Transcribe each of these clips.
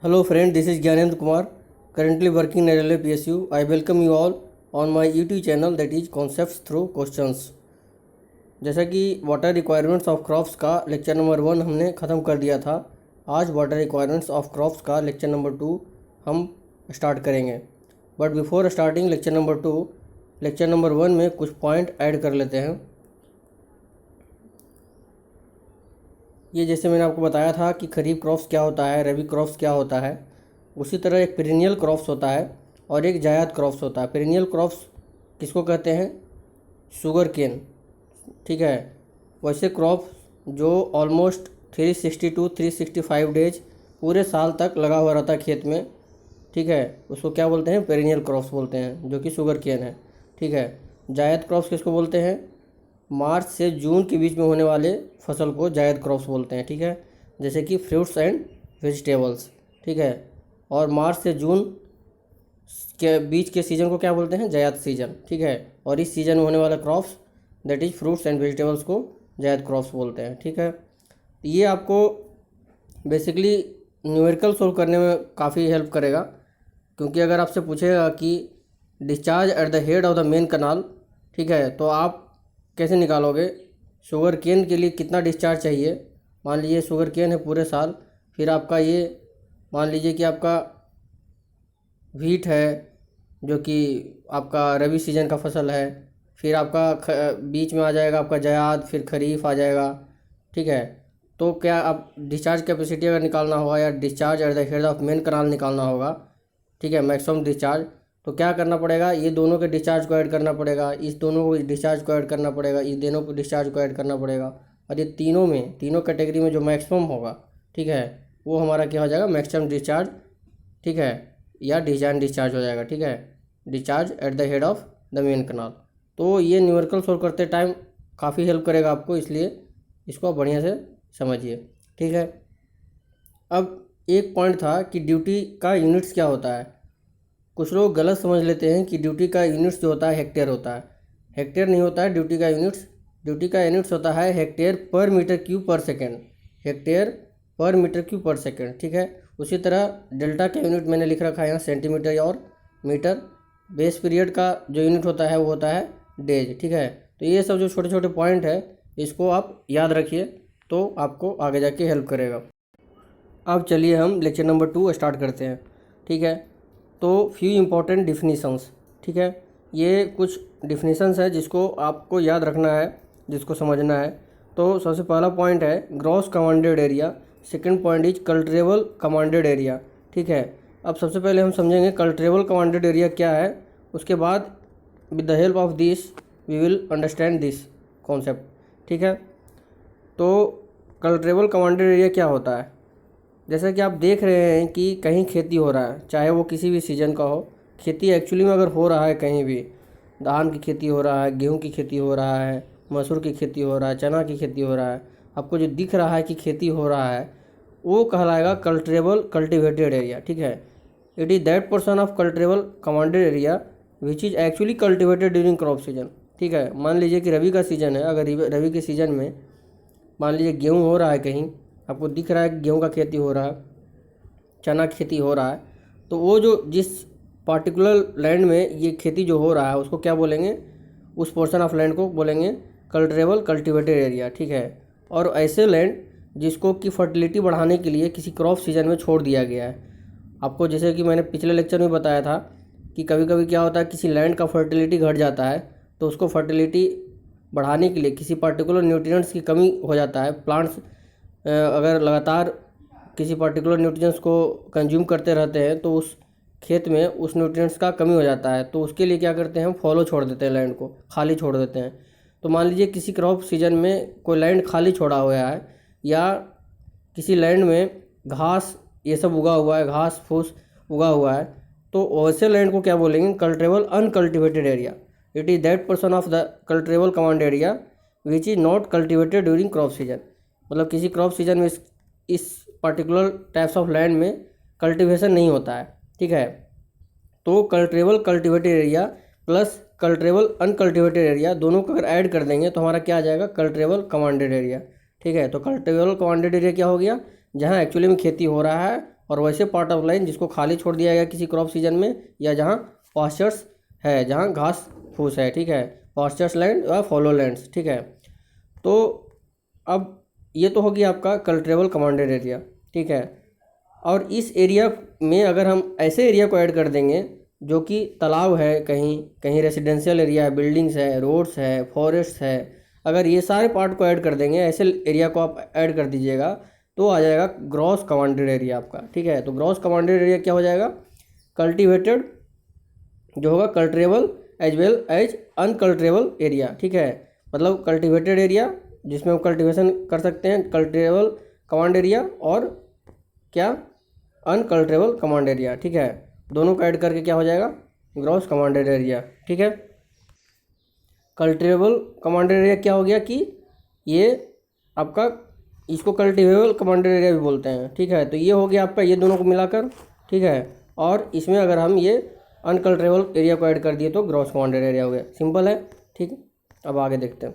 Hello friend, this is Gyanendra Kumar, currently working at LA PSU. I welcome you all on my YouTube channel that is Concepts Through Questions. जैसा कि water requirements of crops का lecture number 1 हमने ख़त्म कर दिया था। आज water requirements of crops का लेक्चर नंबर 2 हम स्टार्ट करेंगे। But before starting lecture number 2, lecture number 1 में कुछ पॉइंट ऐड कर लेते हैं। ये जैसे मैंने आपको बताया था कि खरीफ क्रॉप्स क्या होता है, रबी क्रॉप्स क्या होता है, उसी तरह एक पेरिनियल क्रॉप्स होता है और एक जायद क्रॉप्स होता है। पेरिनियल क्रॉप्स किसको कहते हैं? शुगर केन, ठीक है। वैसे क्रॉप्स जो ऑलमोस्ट 360 टू 365 डेज पूरे साल तक लगा हुआ रहता है खेत में, ठीक है, उसको क्या बोलते हैं? पेरिनियल क्रॉप्स बोलते हैं, जो कि शुगर केन है, ठीक है। जायद क्रॉप्स किसको बोलते हैं? मार्च से जून के बीच में होने वाले फसल को जायद क्रॉप्स बोलते हैं, ठीक है। जैसे कि फ्रूट्स एंड वेजिटेबल्स, ठीक है। और मार्च से जून के बीच के सीज़न को क्या बोलते हैं? जायद सीजन, ठीक है। और इस सीज़न में होने वाला crops that is fruits and vegetables को जायद क्रॉप्स बोलते हैं, ठीक है। ये आपको बेसिकली न्यूमेरिकल सोल्व करने में काफ़ी हेल्प करेगा, क्योंकि अगर आपसे पूछेगा कि discharge at the head of the main canal, ठीक है, तो आप कैसे निकालोगे? शुगर केन के लिए कितना डिस्चार्ज चाहिए? मान लीजिए शुगर केन है पूरे साल, फिर आपका ये मान लीजिए कि आपका व्हीट है जो कि आपका रबी सीजन का फसल है, फिर आपका बीच में आ जाएगा आपका जायद, फिर खरीफ आ जाएगा, ठीक है। तो क्या आप डिस्चार्ज कैपेसिटी अगर निकालना होगा या discharge at the head of main canal निकालना होगा, ठीक है, मैक्सिमम डिस्चार्ज, तो क्या करना पड़ेगा? ये दोनों के डिस्चार्ज को ऐड करना पड़ेगा, इस दोनों को डिस्चार्ज को ऐड करना पड़ेगा, इस दोनों को डिस्चार्ज को ऐड करना पड़ेगा, और ये तीनों कैटेगरी में जो मैक्सिमम होगा, ठीक है, वो हमारा क्या हो जाएगा? मैक्सिमम डिस्चार्ज, ठीक है, या डिजाइन डिस्चार्ज हो जाएगा, ठीक है, discharge at the head of the main canal. तो ये न्यूमेरिकल सोल्व करते टाइम काफ़ी हेल्प करेगा आपको, इसलिए इसको आप बढ़िया से समझिए, ठीक है। अब एक पॉइंट था कि ड्यूटी का यूनिट्स क्या होता है। कुछ लोग गलत समझ लेते हैं कि ड्यूटी का यूनिट्स जो होता है हेक्टेयर होता है। हेक्टेयर नहीं होता है ड्यूटी का यूनिट्स। ड्यूटी का यूनिट्स होता है हेक्टेयर पर मीटर क्यूब पर सेकेंड, हेक्टेयर पर मीटर क्यूब पर सेकेंड, ठीक है। उसी तरह डेल्टा का यूनिट मैंने लिख रखा है यहाँ सेंटीमीटर और मीटर। बेस पीरियड का जो यूनिट होता है वो होता है डेज, ठीक है। तो ये सब जो छोटे छोटे पॉइंट है इसको आप याद रखिए, तो आपको आगे जाके हेल्प करेगा। अब चलिए हम लेक्चर नंबर 2 स्टार्ट करते हैं, ठीक है। तो फ्यू इम्पोर्टेंट डिफिनीशंस, ठीक है, ये कुछ डिफिनीशंस है जिसको आपको याद रखना है, जिसको समझना है। तो सबसे पहला पॉइंट है gross commanded area, second point is culturable commanded area, ठीक है। अब सबसे पहले हम समझेंगे कल्ट्रेबल कमांडेड एरिया क्या है, उसके बाद with the help of this we will understand this concept, ठीक है। तो कल्ट्रेबल कमांडेड एरिया क्या होता है? जैसा कि आप देख रहे हैं कि कहीं खेती हो रहा है, चाहे वो किसी भी सीज़न का हो, खेती एक्चुअली में अगर हो रहा है कहीं भी, धान की खेती हो रहा है, गेहूं की खेती हो रहा है, मसूर की खेती हो रहा है, चना की खेती हो रहा है, आपको जो दिख रहा है कि खेती हो रहा है वो कहलाएगा कल्ट्रेबल कल्टिवेटेड एरिया, ठीक है। It is that portion of culturable commanded area which is actually cultivated during crop season, ठीक है। मान लीजिए कि रबी का सीज़न है, अगर रबी के सीज़न में मान लीजिए गेहूँ हो रहा है कहीं, आपको दिख रहा है कि गेहूं का खेती हो रहा है, चना खेती हो रहा है, तो वो जो जिस पार्टिकुलर लैंड में ये खेती जो हो रहा है उसको क्या बोलेंगे? उस पोर्शन ऑफ लैंड को बोलेंगे कल्ट्रेबल कल्टिवेटेड एरिया, ठीक है। और ऐसे लैंड जिसको कि फर्टिलिटी बढ़ाने के लिए किसी क्रॉप सीजन में छोड़ दिया गया है। आपको जैसे कि मैंने पिछले लेक्चर में बताया था कि कभी कभी क्या होता है, किसी लैंड का फर्टिलिटी घट जाता है, तो उसको फर्टिलिटी बढ़ाने के लिए किसी पर्टिकुलर न्यूट्रिएंट्स की कमी हो जाता है। प्लांट्स अगर लगातार किसी पर्टिकुलर न्यूट्रिएंट्स को कंज्यूम करते रहते हैं तो उस खेत में उस न्यूट्रिएंट्स का कमी हो जाता है, तो उसके लिए क्या करते हैं? हम फॉलो छोड़ देते हैं, लैंड को खाली छोड़ देते हैं। तो मान लीजिए किसी क्रॉप सीजन में कोई लैंड खाली छोड़ा हुआ है, या किसी लैंड में घास ये सब उगा हुआ है, घास फूस उगा हुआ है, तो वैसे लैंड को क्या बोलेंगे? Culturable uncultivated area. It is that portion of the culturable command area which is not cultivated during crop season. मतलब किसी क्रॉप सीजन में इस पर्टिकुलर टाइप्स ऑफ लैंड में कल्टीवेशन नहीं होता है, ठीक है। तो culturable cultivated area plus culturable uncultivated area दोनों को अगर ऐड कर देंगे तो हमारा क्या आ जाएगा? कल्ट्रेबल कमांडेड एरिया, ठीक है। तो कल्ट्रेबल कमांडेड एरिया क्या हो गया? जहाँ एक्चुअली में खेती हो रहा है और वैसे पार्ट ऑफ लाइन जिसको खाली छोड़ दिया गया किसी क्रॉप सीजन में, या जहाँ पास्चर्स है, जहाँ घास फूस है, ठीक है, पास्चर्स लैंड या फॉलो लैंड्स, ठीक है। तो अब ये तो होगी आपका कल्टिवेबल कमांडेड एरिया, ठीक है। और इस एरिया में अगर हम ऐसे एरिया को ऐड कर देंगे जो कि तालाब है, कहीं कहीं रेजिडेंशियल एरिया है, बिल्डिंग्स है, रोड्स है, फॉरेस्ट है, अगर ये सारे पार्ट को ऐड कर देंगे, ऐसे एरिया को आप ऐड कर दीजिएगा तो आ जाएगा ग्रॉस कमांडेड एरिया आपका, ठीक है। तो ग्रॉस कमांडेड एरिया क्या हो जाएगा? कल्टिवेटेड जो होगा cultivable as well as uncultivable area, ठीक है। मतलब कल्टिवेटेड एरिया जिसमें हम कल्टिवेशन कर सकते हैं, कल्टिवेबल कमांड एरिया, और क्या अनकल्टिवेबल कमांड एरिया, ठीक है। दोनों का ऐड करके क्या हो जाएगा? ग्रॉस कमांडेड एरिया, ठीक है। कल्टिवेबल कमांडेड एरिया क्या हो गया कि ये आपका, इसको कल्टिवेबल कमांडेड एरिया भी बोलते हैं, ठीक है। तो ये हो गया आपका ये दोनों को मिलाकर, ठीक है। और इसमें अगर हम ये अनकल्टिवेबल एरिया को ऐड कर दिए तो ग्रॉस कमांडेड एरिया हो गया। सिंपल है, ठीक है। अब आगे देखते हैं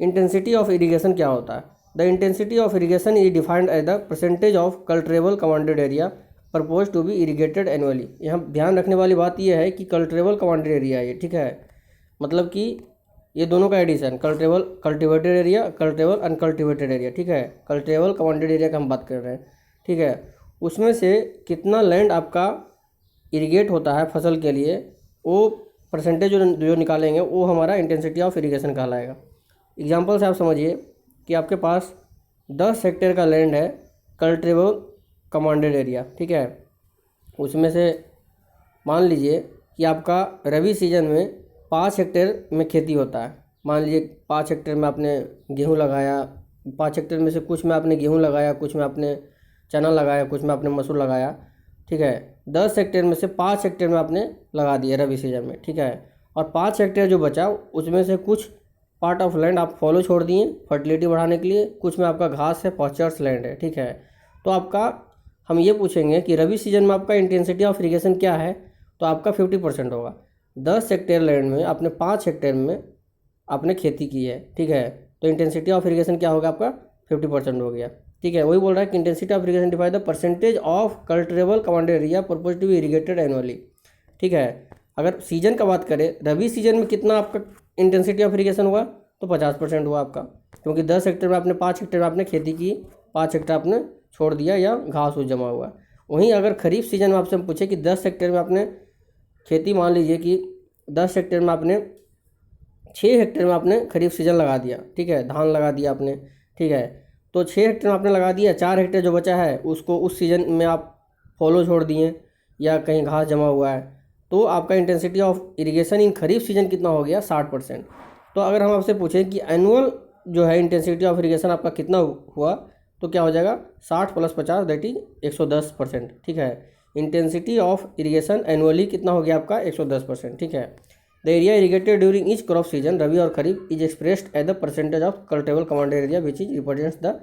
इंटेंसिटी ऑफ इरिगेशन क्या होता है। The intensity of irrigation is defined as the percentage of cultivable commanded area propose to be irrigated annually. यहाँ ध्यान रखने वाली बात यह है कि कल्टिवेबल कमांडेड एरिया है ये, ठीक है। मतलब कि ये दोनों का addition, cultivated area, cultivable uncultivated area, ठीक है। कल्टिवेबल कमांडेड एरिया का हम बात कर रहे हैं, ठीक है। उसमें से कितना लैंड आपका इरीगेट होता है फसल के लिए, वो परसेंटेज जो निकालेंगे वो हमारा इंटेंसिटी ऑफ इरीगेशन कहलाएगा। एग्जाम्पल से आप समझिए कि आपके पास 10 हेक्टेयर का लैंड है कल्टिवेबल कमांडेड एरिया, ठीक है। उसमें से मान लीजिए कि आपका रबी सीजन में 5 हेक्टेयर में खेती होता है। मान लीजिए 5 हेक्टेयर में आपने गेहूँ लगाया, 5 हेक्टेयर में से कुछ में आपने गेहूँ लगाया, कुछ में आपने चना लगाया, कुछ में आपने मसूर लगाया, ठीक है। 10 हेक्टेयर में से 5 हेक्टेयर में आपने लगा दिया रबी सीजन में, ठीक है। और 5 हेक्टेयर जो बचा उसमें से कुछ पार्ट ऑफ लैंड आप फॉलो छोड़ दिए फर्टिलिटी बढ़ाने के लिए, कुछ में आपका घास है, पॉस्चर्स लैंड है, ठीक है। तो आपका हम ये पूछेंगे कि रबी सीजन में आपका इंटेंसिटी ऑफ इरिगेशन क्या है, तो आपका 50% होगा। 10 हेक्टेयर लैंड में आपने 5 हेक्टेयर में आपने खेती की है, ठीक है। तो इंटेंसिटी ऑफ इरिगेशन क्या होगा आपका? 50% हो गया, ठीक है। वही बोल रहा है कि intensity of irrigation define the percentage of cultivable commanded area propose to be irrigated annually, ठीक है। अगर सीजन का बात करें, रबी सीजन में कितना आपका इंटेंसिटी ऑफ इरिगेशन हुआ, तो 50% हुआ आपका, क्योंकि 10 हेक्टेयर में आपने 5 हेक्टेयर में आपने खेती की, 5 हेक्टेयर आपने छोड़ दिया या घास उस जमा हुआ। वहीं अगर खरीफ सीजन में आपसे हम पूछे कि 10 हेक्टेयर में आपने खेती, मान लीजिए कि 10 हेक्टेयर में आपने 6 हेक्टेयर में आपने खरीफ सीजन लगा दिया, ठीक है, धान लगा दिया आपने, ठीक है। तो 6 हेक्टेयर में आपने लगा दिया, 4 हेक्टेयर जो बचा है उसको उस सीजन में आप फॉलो छोड़ दिए या कहीं घास जमा हुआ है, तो आपका intensity of irrigation in kharif season कितना हो गया? 60%। तो अगर हम आपसे पूछें कि एनुअल जो है इंटेंसिटी ऑफ इरिगेशन आपका कितना हुआ, तो क्या हो जाएगा? 60 + 50 दैट इज 110%, ठीक है। इंटेंसिटी ऑफ इरिगेशन एनुअली कितना हो गया आपका? 110%, ठीक है। The area irrigated during each crop season rabi और kharif is expressed as the percentage of cultivable commanded area which is represents the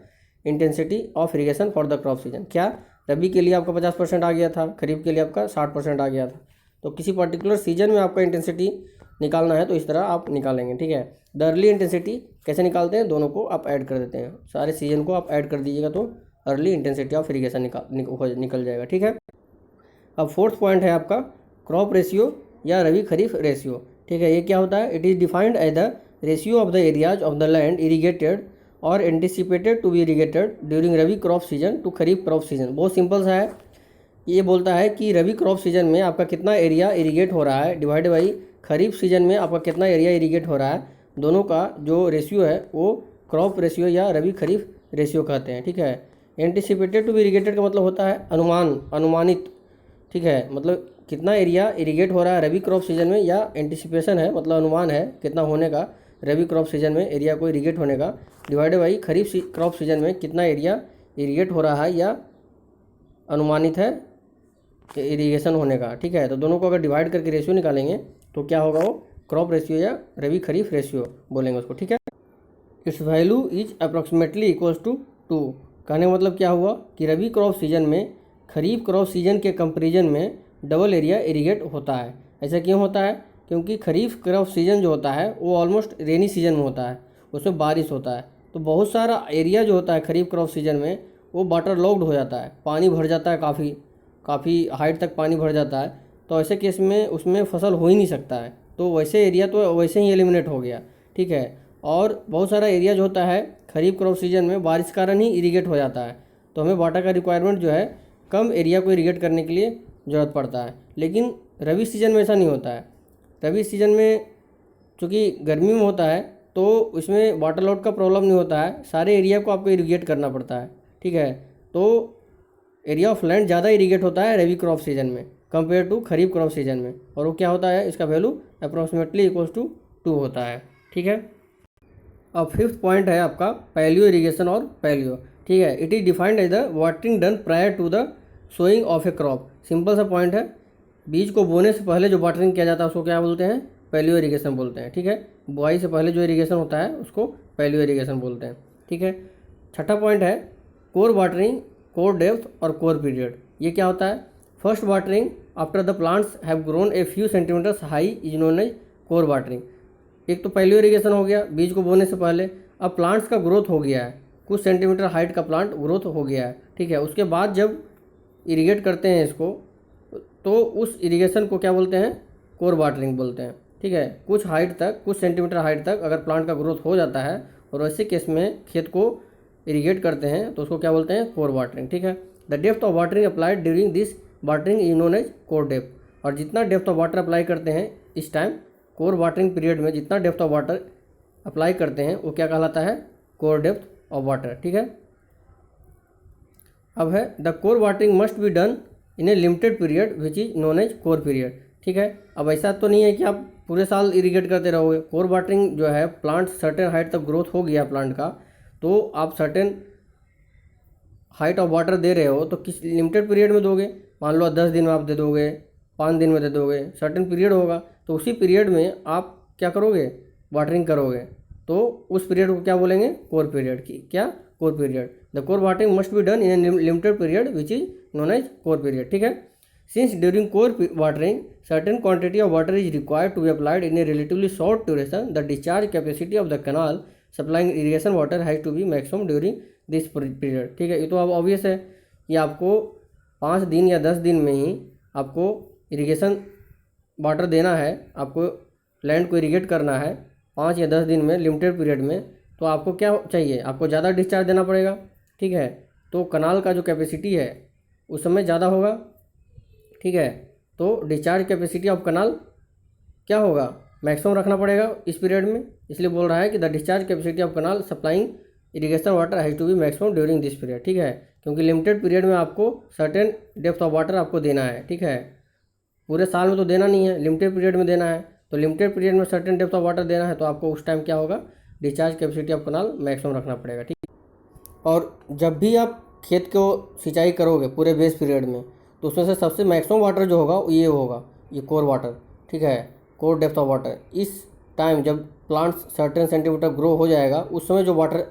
intensity of irrigation for the crop season. क्या रबी के लिए आपका 50% आ गया था, खरीफ के लिए आपका 60% आ गया था। तो किसी पर्टिकुलर सीजन में आपका इंटेंसिटी निकालना है तो इस तरह आप निकालेंगे, ठीक है। द अर्ली इंटेंसिटी कैसे निकालते हैं? दोनों को आप ऐड कर देते हैं, सारे सीजन को आप ऐड कर दीजिएगा तो अर्ली इंटेंसिटी ऑफ इरिगेशन निकल जाएगा, ठीक है। अब 4th पॉइंट है आपका क्रॉप रेशियो या रबी खरीफ रेशियो, ठीक है। ये क्या होता है? It is defined as the ratio of the areas of the land irrigated और anticipated to be irrigated during rabi crop season to kharif crop season. बहुत सिंपल सा है, ये बोलता है कि रबी क्रॉप सीजन में आपका कितना एरिया इरीगेट हो रहा है डिवाइड बाई खरीफ सीजन में आपका कितना एरिया इरीगेट हो रहा है, दोनों का जो रेशियो है वो क्रॉप रेशियो या रबी खरीफ रेशियो कहते हैं, ठीक है। एंटिसिपेटेड टू बी इरीगेटेड का मतलब होता है अनुमानित, ठीक है। मतलब कितना एरिया इरीगेट हो रहा है रबी क्रॉप सीजन में, या एंटिसिपेशन है मतलब अनुमान है कितना होने का रबी क्रॉप सीजन में एरिया को इरीगेट होने का, divide by kharif crop season में कितना एरिया इरीगेट हो रहा है या अनुमानित है इरीगेशन होने का, ठीक है। तो दोनों को अगर डिवाइड करके रेशियो निकालेंगे तो क्या होगा? वो क्रॉप रेशियो या रबी खरीफ रेशियो बोलेंगे उसको, ठीक है। It's value is approximately equals to 2। कहने का मतलब क्या हुआ कि रबी क्रॉप सीजन में खरीफ क्रॉप सीजन के कंपेरिजन में डबल एरिया इरीगेट होता है। ऐसा क्यों होता है? क्योंकि खरीफ क्रॉप सीजन जो होता है वो ऑलमोस्ट रेनी सीजन में होता है, उसमें बारिश होता है, तो बहुत सारा एरिया जो होता है खरीफ क्रॉप सीजन में वो वाटर लॉक्ड हो जाता है, पानी भर जाता है, काफ़ी हाइट तक पानी भर जाता है, तो ऐसे केस में उसमें फसल हो ही नहीं सकता है। तो वैसे एरिया तो वैसे ही एलिमिनेट हो गया, ठीक है। और बहुत सारा एरिया जो होता है खरीफ क्रॉप सीजन में बारिश कारण ही इरीगेट हो जाता है, तो हमें वाटर का रिक्वायरमेंट जो है कम एरिया को इरीगेट करने के लिए ज़रूरत पड़ता है। लेकिन रबी सीजन में ऐसा नहीं होता है। रबी सीजन में चूँकि गर्मी में होता है तो उसमें वाटर लॉट का प्रॉब्लम नहीं होता है, सारे एरिया को आपको इरीगेट करना पड़ता है, ठीक है। तो एरिया ऑफ लैंड ज़्यादा इरीगेट होता है रबी क्रॉप सीजन में compare to kharif crop season में, और वो क्या होता है, इसका वैल्यू अप्रॉक्सीमेटली इक्वल्स टू 2 होता है, ठीक है। अब फिफ्थ पॉइंट है आपका पैलियो इरीगेशन और पैलियो, ठीक है। It is defined as the watering done prior to the sowing of a crop. Simple सा पॉइंट है, बीज को बोने से पहले जो वाटरिंग किया जाता है उसको क्या बोलते हैं, पैलियो इरीगेशन बोलते हैं, ठीक है। बुआई से पहले जो इरीगेशन होता है उसको पैलियो इरीगेशन बोलते हैं, ठीक है। छठा पॉइंट है कोर वाटरिंग, कोर डेप्थ और कोर पीरियड। ये क्या होता है, first watering after the plants have grown a few centimetres high is known as kor watering. एक तो पैलियो इरीगेशन हो गया बीज को बोने से पहले, अब प्लांट्स का ग्रोथ हो गया है, कुछ सेंटीमीटर हाइट का प्लांट ग्रोथ हो गया है, ठीक है। उसके बाद जब इरीगेट करते हैं इसको तो उस इरीगेशन को क्या बोलते हैं, कोर वाटरिंग बोलते हैं, ठीक है। कुछ हाइट तक, कुछ सेंटीमीटर हाइट तक अगर प्लांट का ग्रोथ हो जाता है और ऐसे केस में खेत को इरीगेट करते हैं तो उसको क्या बोलते हैं, कोर वाटरिंग, ठीक है। The depth of watering applied during this watering is known as kor depth. और जितना डेप्थ ऑफ वाटर अप्लाई करते हैं इस टाइम कोर वाटरिंग पीरियड में, जितना डेप्थ ऑफ वाटर अप्लाई करते हैं वो क्या कहलाता है, कोर डेप्थ ऑफ वाटर, ठीक है। अब है the kor watering must be done in a limited period which is known as kor period, ठीक है। अब ऐसा तो नहीं है कि आप पूरे साल इरीगेट करते रहोगे। कोर वाटरिंग जो है, प्लांट सर्टेन हाइट तक ग्रोथ हो गया प्लांट का, तो आप सर्टेन हाइट ऑफ वाटर दे रहे हो तो किस लिमिटेड पीरियड में दोगे। मान लो 10 दिन में आप दे दोगे, 5 दिन में दे दोगे, सर्टेन पीरियड होगा, तो उसी पीरियड में आप क्या करोगे, वाटरिंग करोगे, तो उस पीरियड को क्या बोलेंगे, कोर पीरियड की, क्या, kor period. The kor watering must be done in a limited period which is known as kor period, ठीक है। Since during kor watering certain quantity of water is required to be applied in a relatively short duration, the discharge capacity of the canal supplying irrigation water has to be maximum during this period, ठीक है। ये तो अब obvious है, ये आपको 5 दिन या 10 दिन में ही आपको इरीगेशन वाटर देना है, आपको लैंड को इरीगेट करना है 5 या 10 दिन में लिमिटेड पीरियड में, तो आपको क्या चाहिए, आपको ज़्यादा डिस्चार्ज देना पड़ेगा, ठीक है। तो कनाल का जो कैपेसिटी है उस समय ज़्यादा होगा, ठीक है। तो डिस्चार्ज कैपेसिटी ऑफ कनाल क्या होगा, मैक्सिमम रखना पड़ेगा इस पीरियड में, इसलिए बोल रहा है कि the discharge capacity of canal supplying irrigation water has to be maximum during this period, ठीक है। क्योंकि लिमिटेड पीरियड में आपको सर्टेन डेप्थ ऑफ वाटर आपको देना है, ठीक है। पूरे साल में तो देना नहीं है, लिमिटेड पीरियड में देना है, तो लिमिटेड पीरियड में सर्टेन डेप्थ ऑफ वाटर देना है, तो आपको उस टाइम क्या होगा, discharge capacity of canal maximum रखना पड़ेगा, ठीक है। और जब भी आप खेत को सिंचाई करोगे पूरे बेस पीरियड में, तो उसमें से सबसे मैक्सिमम वाटर जो होगा ये होगा, ये कोर वाटर, ठीक है, कोर डेप्थ ऑफ वाटर। इस टाइम जब प्लांट्स सर्टेन सेंटीमीटर ग्रो हो जाएगा उस समय जो वाटर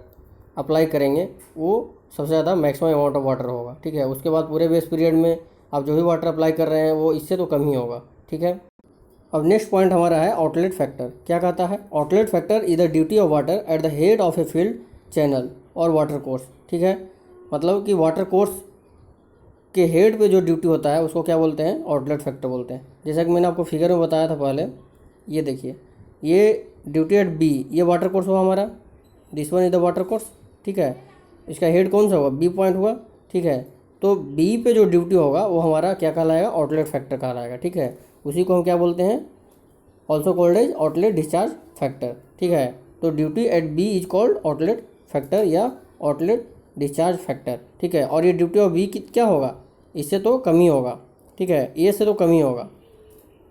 अप्लाई करेंगे वो सबसे ज़्यादा मैक्सिमम अमाउंट ऑफ वाटर होगा, ठीक है। उसके बाद पूरे बेस पीरियड में आप जो भी वाटर अप्लाई कर रहे हैं वो इससे तो कम ही होगा, ठीक है। अब नेक्स्ट पॉइंट हमारा है आउटलेट फैक्टर। क्या कहता है, outlet factor is the duty of water at the head of a field channel और वाटर कोर्स, ठीक है। मतलब कि वाटर कोर्स के हेड पे जो ड्यूटी होता है उसको क्या बोलते हैं, आउटलेट फैक्टर बोलते हैं। जैसा कि मैंने आपको फिगर में बताया था पहले, ये देखिए, ये ड्यूटी एट बी, ये वाटर कोर्स हुआ हमारा, this one is the water course, ठीक है। इसका हेड कौन सा होगा, बी पॉइंट हुआ, ठीक है। तो बी पे जो ड्यूटी होगा वो हमारा क्या कहलाएगा, आउटलेट फैक्टर कहलाएगा, ठीक है। उसी को हम क्या बोलते हैं, also called as outlet discharge factor, ठीक है। तो duty at B is called outlet factor या आउटलेट डिस्चार्ज फैक्टर, ठीक है। और ये ड्यूटी ऑफ बी क्या होगा, इससे तो कम ही होगा, ठीक है, ए से तो कम ही होगा।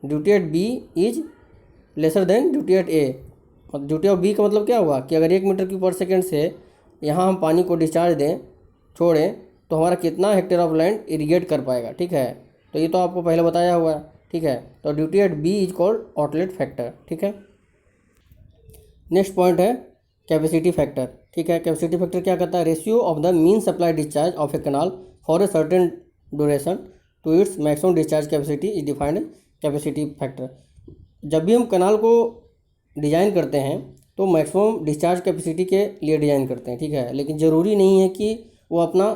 Duty at B is lesser than duty at A. और ड्यूटी ऑफ बी का मतलब क्या होगा कि अगर 1 मीटर क्यूब पर सेकेंड से यहाँ हम पानी को डिस्चार्ज दें, छोड़ें, तो हमारा कितना हेक्टेयर ऑफ लैंड इरीगेट कर पाएगा, ठीक है। तो ये तो आपको पहले बताया हुआ है, ठीक है। तो duty at B is called outlet factor, ठीक है। नेक्स्ट पॉइंट है कैपेसिटी फैक्टर, ठीक है। कैपेसिटी फैक्टर क्या कहता है, ratio of the mean supply discharge of a canal for a certain duration to its maximum discharge capacity is defined capacity factor. जब भी हम कैनाल को डिज़ाइन करते हैं तो मैक्सिमम डिस्चार्ज कैपेसिटी के लिए डिज़ाइन करते हैं, ठीक है। लेकिन ज़रूरी नहीं है कि वो अपना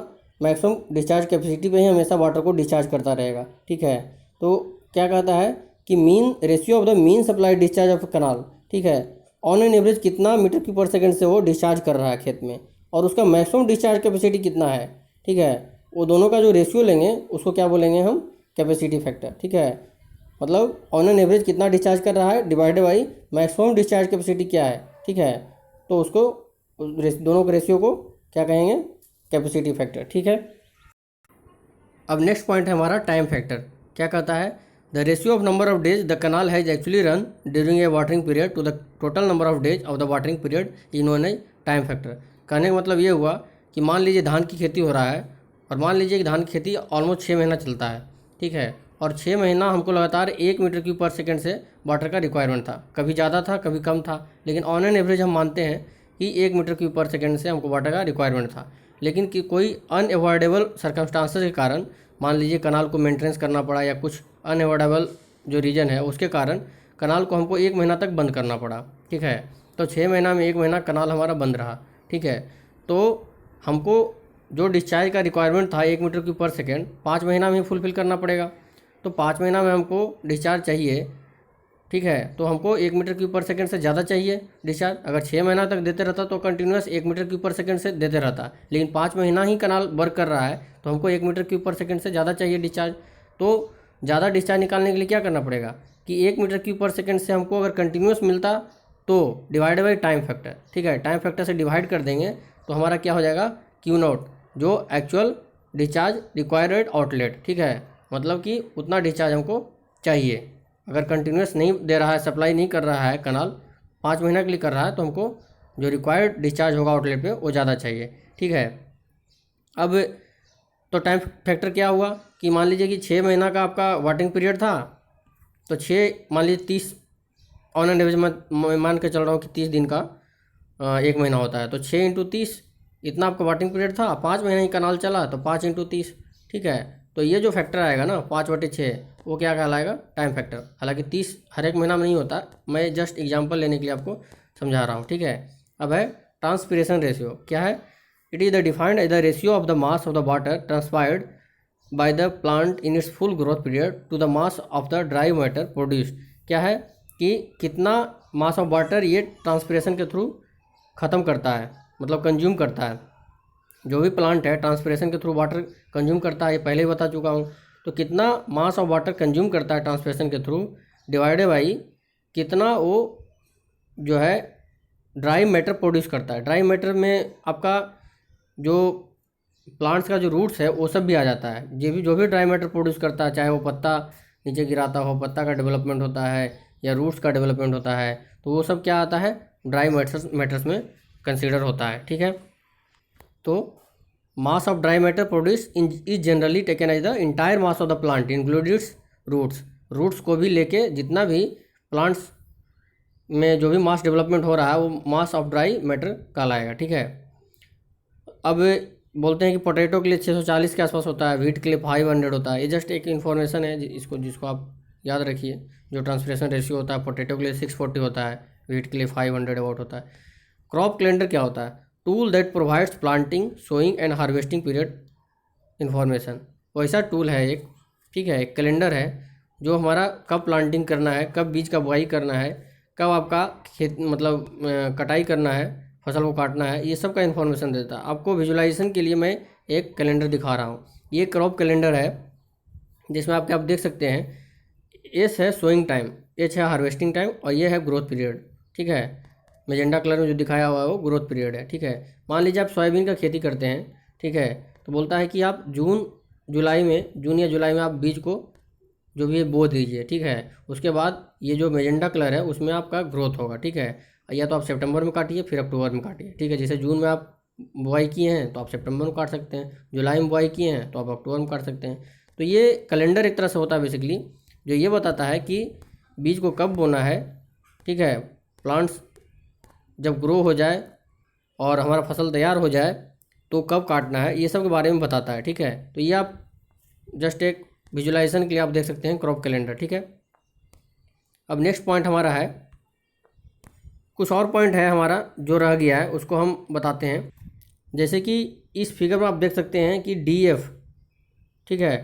मैक्सिमम डिस्चार्ज कैपेसिटी पे ही हमेशा वाटर को डिस्चार्ज करता रहेगा, ठीक है। तो क्या कहता है कि mean ratio of the mean supply discharge of canal, ठीक है, ऑन एन एवरेज कितना मीटर क्यूब पर सेकंड से वो डिस्चार्ज कर रहा है खेत में, और उसका मैक्सिमम डिस्चार्ज कैपेसिटी कितना है, ठीक है। वो दोनों का जो रेशियो लेंगे उसको क्या बोलेंगे हम, कैपेसिटी फैक्टर, ठीक है। मतलब ऑन एन एवरेज कितना डिस्चार्ज कर रहा है divided by maximum discharge capacity क्या है, ठीक है। तो उसको दोनों के रेशियो को क्या कहेंगे, कैपेसिटी फैक्टर, ठीक है। अब नेक्स्ट पॉइंट है हमारा टाइम फैक्टर। क्या कहता है, the ratio of number of days the canal has actually run during a watering period to the total number of days of the watering period is known as time factor. कहने का मतलब ये हुआ कि मान लीजिए धान की खेती हो रहा है, और मान लीजिए कि धान की खेती ऑलमोस्ट 6 महीना चलता है, ठीक है, और 6 महीना हमको लगातार 1 मीटर क्यूब पर सेकेंड से वाटर का रिक्वायरमेंट था, कभी ज़्यादा था कभी कम था, लेकिन ऑन एन एवरेज हम मानते हैं कि 1 मीटर क्यूब पर सेकेंड से हमको वाटर का रिक्वायरमेंट था। लेकिन कि कोई अनएवॉइडेबल सर्कमस्टांसेस के कारण, मान लीजिए कनाल को मेंटेनेंस करना पड़ा या कुछ अनएवॉइडेबल जो रीजन है उसके कारण कनाल को हमको 1 महीना तक बंद करना पड़ा, ठीक है। तो 6 महीना में 1 महीना कनाल हमारा बंद रहा, ठीक है। तो हमको जो डिस्चार्ज का रिक्वायरमेंट था 1 मीटर क्यूब पर सेकेंड 5 महीना में ही फुलफिल करना पड़ेगा। तो 5 महीना में हमको डिस्चार्ज चाहिए, ठीक है। तो हमको 1 मीटर क्यूब पर सेकंड से ज़्यादा चाहिए डिस्चार्ज। अगर 6 महीना तक देते रहता तो continuous 1 metre cube per second से देते रहता, लेकिन 5 महीना ही कनाल वर्क कर रहा है तो हमको 1 मीटर क्यूब पर सेकंड से ज़्यादा चाहिए डिस्चार्ज। तो ज़्यादा डिस्चार्ज निकालने के लिए क्या करना पड़ेगा कि 1 मीटर क्यूब पर सेकंड से हमको अगर कंटिन्यूस मिलता तो डिवाइड बाई टाइम फैक्टर, ठीक है, टाइम फैक्टर से डिवाइड कर देंगे तो हमारा क्या हो जाएगा, क्यू नॉट, जो एक्चुअल डिस्चार्ज रिक्वायर्ड आउटलेट, ठीक है। मतलब कि उतना डिस्चार्ज हमको चाहिए। अगर कंटिन्यूस नहीं दे रहा है, सप्लाई नहीं कर रहा है कनाल, 5 महीना के लिए कर रहा है, तो हमको जो रिक्वायर्ड डिस्चार्ज होगा आउटलेट पे वो ज़्यादा चाहिए, ठीक है। अब तो टाइम फैक्टर क्या हुआ कि मान लीजिए कि 6 महीना का आपका वाटरिंग पीरियड था, तो 6 मान लीजिए 30 ऑन एन एवरेज मैं मान के चल रहा हूँ कि 30 दिन का 1 महीना होता है, तो 6 इंटू 30 इतना आपका वाटरिंग पीरियड था, 5 महीना ही कनाल चला तो 5 इंटू 30, ठीक है। तो ये जो फैक्टर आएगा ना 5/6 वो क्या कहलाएगा, टाइम फैक्टर। हालांकि 30 हर एक महीना में नहीं होता, मैं जस्ट एग्जांपल लेने के लिए आपको समझा रहा हूँ, ठीक है। अब है ट्रांसपिरेशन रेशियो। क्या है, it is the defined as the ratio of the mass of the water transpired by the plant in its full growth period to the mass of the dry matter produced. क्या है कि कितना mass of water ये transpiration के through ख़त्म करता है, मतलब कंज्यूम करता है। जो भी प्लांट है ट्रांसपिरेशन के थ्रू वाटर कंज्यूम करता है, ये पहले ही बता चुका हूँ। तो कितना मास ऑफ वाटर कंज्यूम करता है ट्रांसपिरेशन के थ्रू डिवाइडेड बाई कितना वो जो है ड्राई मैटर प्रोड्यूस करता है। ड्राई मैटर में आपका जो प्लांट्स का जो रूट्स है वो सब भी आ जाता है। जो भी ड्राई मैटर प्रोड्यूस करता है, चाहे वो पत्ता नीचे गिराता हो, पत्ता का डेवलपमेंट होता है या रूट्स का डेवलपमेंट होता है, तो वो सब क्या आता है, ड्राई मैटर्स में कंसिडर होता है, ठीक है। तो mass of dry matter produce is generally taken as the entire mass of the plant includes roots को भी लेके जितना भी प्लांट्स में जो भी मास डेवलपमेंट हो रहा है वो मास ऑफ ड्राई मैटर कहलाएगा, ठीक है। अब बोलते हैं कि पोटैटो के लिए 640 के आसपास होता है, व्हीट के लिए 500 होता है। ये जस्ट एक इन्फॉर्मेशन है जिसको आप याद रखिए। जो ट्रांसपिरेशन रेशियो होता है पोटैटो के लिए 640 होता है, व्हीट के लिए 500 अबाउट होता है। क्रॉप कैलेंडर क्या होता है, tool that provides planting, sowing and harvesting period information. वैसा टूल है एक, ठीक है, एक कैलेंडर है जो हमारा कब प्लांटिंग करना है, कब बीज का बुआई करना है, कब आपका खेत मतलब कटाई करना है, फसल को काटना है, ये सब का इन्फॉर्मेशन देता है। आपको विजुलाइजेशन के लिए मैं एक कैलेंडर दिखा रहा हूँ। ये क्रॉप कैलेंडर है जिसमें आप देख सकते हैं एस है सोइंग टाइम, एच है हार्वेस्टिंग टाइम और ये है ग्रोथ पीरियड, ठीक है। मैजेंडा कलर में जो दिखाया हुआ है वो ग्रोथ पीरियड है, ठीक है। मान लीजिए आप सोयाबीन का खेती करते हैं, ठीक है, तो बोलता है कि आप जून या जुलाई में आप बीज को जो भी बो दीजिए, ठीक है। उसके बाद ये जो मैजेंडा कलर है उसमें आपका ग्रोथ होगा, ठीक है। या तो आप सितंबर में काटिए फिर अक्टूबर में काटिए, ठीक है। जैसे जून में आप बुआई किए हैं तो आप सितंबर में काट सकते हैं, जुलाई में बुआई किए हैं तो आप अक्टूबर में काट सकते हैं। तो ये कैलेंडर एक तरह से होता है बेसिकली, जो ये बताता है कि बीज को कब बोना है, ठीक है। प्लांट्स जब ग्रो हो जाए और हमारा फसल तैयार हो जाए तो कब काटना है, ये सब के बारे में बताता है, ठीक है। तो ये आप जस्ट एक विजुलाइजेशन के लिए आप देख सकते हैं क्रॉप कैलेंडर, ठीक है। अब नेक्स्ट पॉइंट हमारा है, कुछ और पॉइंट है हमारा जो रह गया है उसको हम बताते हैं। जैसे कि इस फिगर में आप देख सकते हैं कि DF, ठीक है,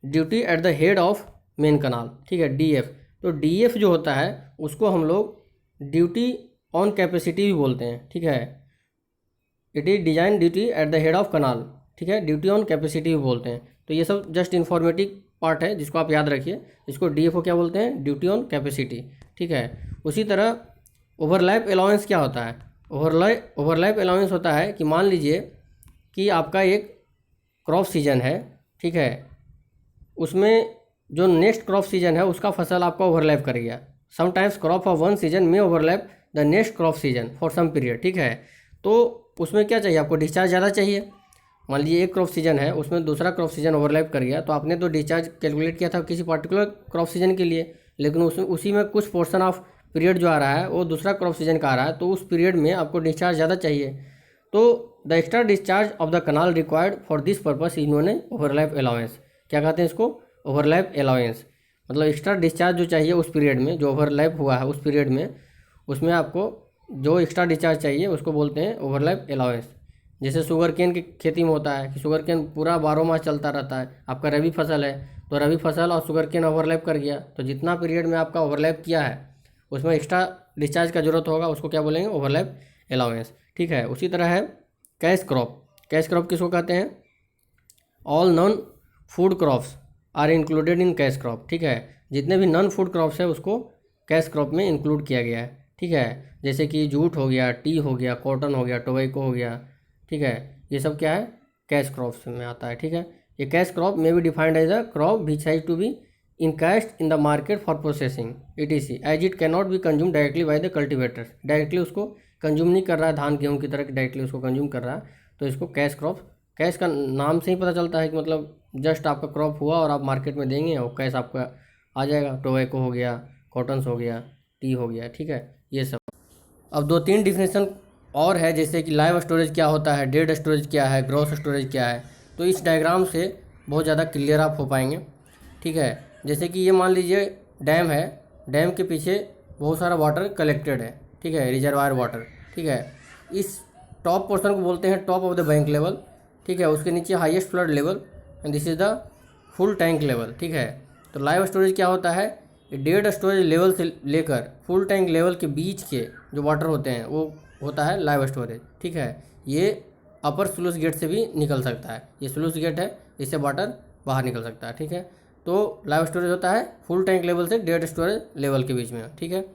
duty at the head of main canal, ठीक है, DF। तो DF जो होता है उसको हम लोग ड्यूटी ऑन कैपेसिटी भी बोलते हैं, ठीक है। It is design duty at the head of canal, ठीक है, ड्यूटी ऑन कैपेसिटी भी बोलते हैं। तो ये सब जस्ट इन्फॉर्मेटिव पार्ट है जिसको आप याद रखिए। इसको DFO क्या बोलते हैं? ड्यूटी ऑन कैपेसिटी, ठीक है। उसी तरह ओवरलैप अलाउंस क्या होता है? ओवरलैप अलाउंस होता है कि मान लीजिए कि आपका एक क्रॉप सीजन है, ठीक है, उसमें जो नेक्स्ट क्रॉप सीजन है उसका फसल आपका ओवरलैप कर गया। Sometimes crop of one season में overlap the next crop season for some period, ठीक है। तो उसमें क्या चाहिए आपको? डिस्चार्ज ज़्यादा चाहिए। मान लीजिए एक क्रॉप सीजन है, उसमें दूसरा क्रॉप सीजन ओवरलैप कर गया, तो आपने तो डिस्चार्ज कैलकुलेट किया था किसी पर्टिकुलर क्रॉप सीजन के लिए, लेकिन उसी में कुछ पोर्शन ऑफ पीरियड जो आ रहा है वो दूसरा क्रॉप सीजन का आ रहा है, तो उस पीरियड में आपको डिस्चार्ज ज़्यादा चाहिए। तो the extra discharge of the canal required for this purpose is known as overlap allowance. क्या कहते हैं इसको? Overlap allowance. मतलब एक्स्ट्रा डिस्चार्ज जो चाहिए उस पीरियड में, जो ओवरलैप हुआ है उस पीरियड में, उसमें आपको जो एक्स्ट्रा डिस्चार्ज चाहिए उसको बोलते हैं ओवरलैप अलाउंस। जैसे शुगर केन की खेती में होता है कि शुगर केन पूरा 12 मास चलता रहता है, आपका रबी फसल है, तो रबी फसल और शुगर केन ओवरलैप कर गया, तो जितना पीरियड में आपका ओवरलैप किया है उसमें एक्स्ट्रा डिस्चार्ज का जरूरत होगा, उसको क्या बोलेंगे? ओवरलैप अलाउंस, ठीक है। उसी तरह है कैश क्रॉप। कैश क्रॉप किसको कहते हैं? All non food crops are included in cash crop, ठीक है। जितने भी नॉन फूड क्रॉप्स है उसको कैश क्रॉप में इंक्लूड किया गया है, ठीक है। जैसे कि जूट हो गया, टी हो गया, कॉटन हो गया, टोबैको हो गया, ठीक है, ये सब क्या है? कैश क्रॉप्स में आता है, ठीक है। ये कैश क्रॉप में भी defined as a crop which has to be encashed in the market for processing ETC as it can not be consumed directly by the cultivators. Directly उसको कंज्यूम नहीं कर रहा है, धान गेहूँ की तरह डायरेक्टली उसको कंज्यूम कर रहा है, तो इसको कैश क्रॉप। कैश का नाम से ही पता चलता है कि मतलब जस्ट आपका क्रॉप हुआ और आप मार्केट में देंगे और कैश आपका आ जाएगा। टोबैको हो गया, कॉटन्स हो गया, टी हो गया, ठीक है, ये सब। अब 2-3 डिफिनेशन और है, जैसे कि लाइव स्टोरेज क्या होता है, डेड स्टोरेज क्या है, ग्रॉस स्टोरेज क्या है। तो इस डायग्राम से बहुत ज़्यादा क्लियर आप हो पाएंगे, ठीक है। जैसे कि ये मान लीजिए डैम है, डैम के पीछे बहुत सारा वाटर कलेक्टेड है, ठीक है, रिजर्वायर वाटर, ठीक है। इस टॉप पोर्शन को बोलते हैं top of the bank level, ठीक है। उसके नीचे highest flood level and this is the full tank level, ठीक है। तो लाइव स्टोरेज क्या होता है? डेड स्टोरेज लेवल से लेकर फुल टैंक लेवल के बीच के जो वाटर होते हैं वो होता है लाइव स्टोरेज, ठीक है। ये अपर स्लूस गेट से भी निकल सकता है, ये स्लूस गेट है, इससे वाटर बाहर निकल सकता है, ठीक है। तो लाइव स्टोरेज होता है फुल टैंक लेवल से डेड स्टोरेज लेवल के बीच में, ठीक है।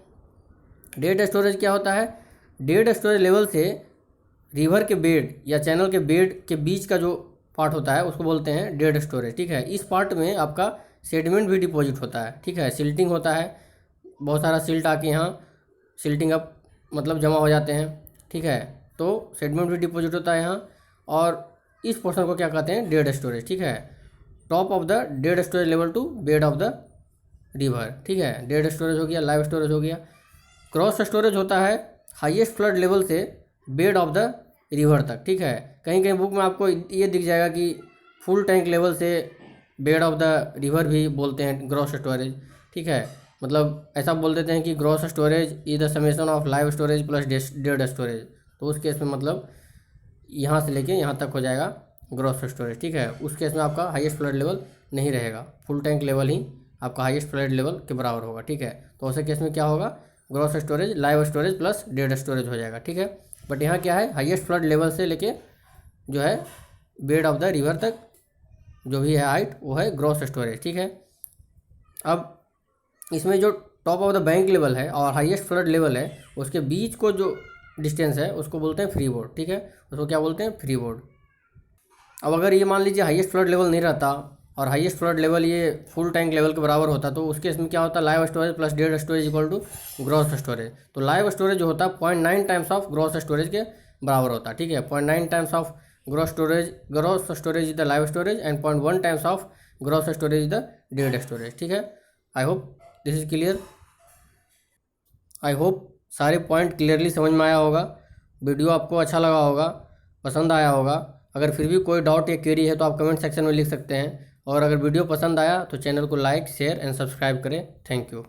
डेड स्टोरेज क्या होता है? डेड स्टोरेज लेवल से रिवर के बेड या चैनल के बेड के बीच का जो पार्ट होता है उसको बोलते हैं डेड स्टोरेज, ठीक है। इस पार्ट में आपका सेडिमेंट भी डिपॉजिट होता है, ठीक है, सिल्टिंग होता है, बहुत सारा सिल्ट आके यहाँ सिल्टिंग अप मतलब जमा हो जाते हैं, ठीक है। तो सेडिमेंट भी डिपॉजिट होता है यहाँ, और इस पोर्शन को क्या कहते हैं? डेड स्टोरेज, ठीक है। Top of the dead storage level to bed of the river, ठीक है। डेड स्टोरेज हो गया, लाइव स्टोरेज हो गया। क्रॉस स्टोरेज होता है हाईएस्ट फ्लड लेवल से बेड ऑफ द रिवर तक, ठीक है। कहीं कहीं बुक में आपको ये दिख जाएगा कि फुल टैंक लेवल से बेड ऑफ द रिवर भी बोलते हैं ग्रॉस स्टोरेज, ठीक है। मतलब ऐसा बोल देते हैं कि gross storage is the summation of live storage plus dead storage. तो उस केस में मतलब यहाँ से लेके यहाँ तक हो जाएगा ग्रॉस स्टोरेज, ठीक है। उस केस में आपका हाईएस्ट फ्लड लेवल नहीं रहेगा, फुल टैंक लेवल ही आपका हाईएस्ट फ्लड लेवल के बराबर होगा, ठीक है। तो ऐसे केस में क्या होगा? Gross storage live storage plus dead storage हो जाएगा, ठीक है। बट यहाँ क्या है? हाईएस्ट फ्लड लेवल से लेके जो है बेड ऑफ द रिवर तक जो भी है हाइट वो है ग्रॉस स्टोरेज, ठीक है। अब इसमें जो top of the bank level है और हाईएस्ट फ्लड लेवल है उसके बीच को जो डिस्टेंस है उसको बोलते हैं फ्री बोर्ड, ठीक है। उसको क्या बोलते हैं? Free board. अब अगर ये मान लीजिए हाईएस्ट फ्लड लेवल नहीं रहता और हाईएस्ट फ्लड लेवल ये फुल टैंक लेवल के बराबर होता, तो उसके इसमें क्या होता? Live storage plus dead storage equal to gross storage. तो लाइव स्टोरेज जो होता है 0.9 टाइम्स ऑफ ग्रॉस स्टोरेज के बराबर होता है, ठीक है। 0.9 times of gross storage is the live storage and 0.1 times of gross storage is the dead storage, ठीक है। I hope this is clear. I hope सारे पॉइंट क्लियरली समझ में आया होगा, वीडियो आपको अच्छा लगा होगा, पसंद आया होगा। अगर फिर भी कोई डाउट या क्वेरी है तो आप कमेंट सेक्शन में लिख सकते हैं, और अगर वीडियो पसंद आया तो चैनल को लाइक, शेयर एंड सब्सक्राइब करें। Thank you.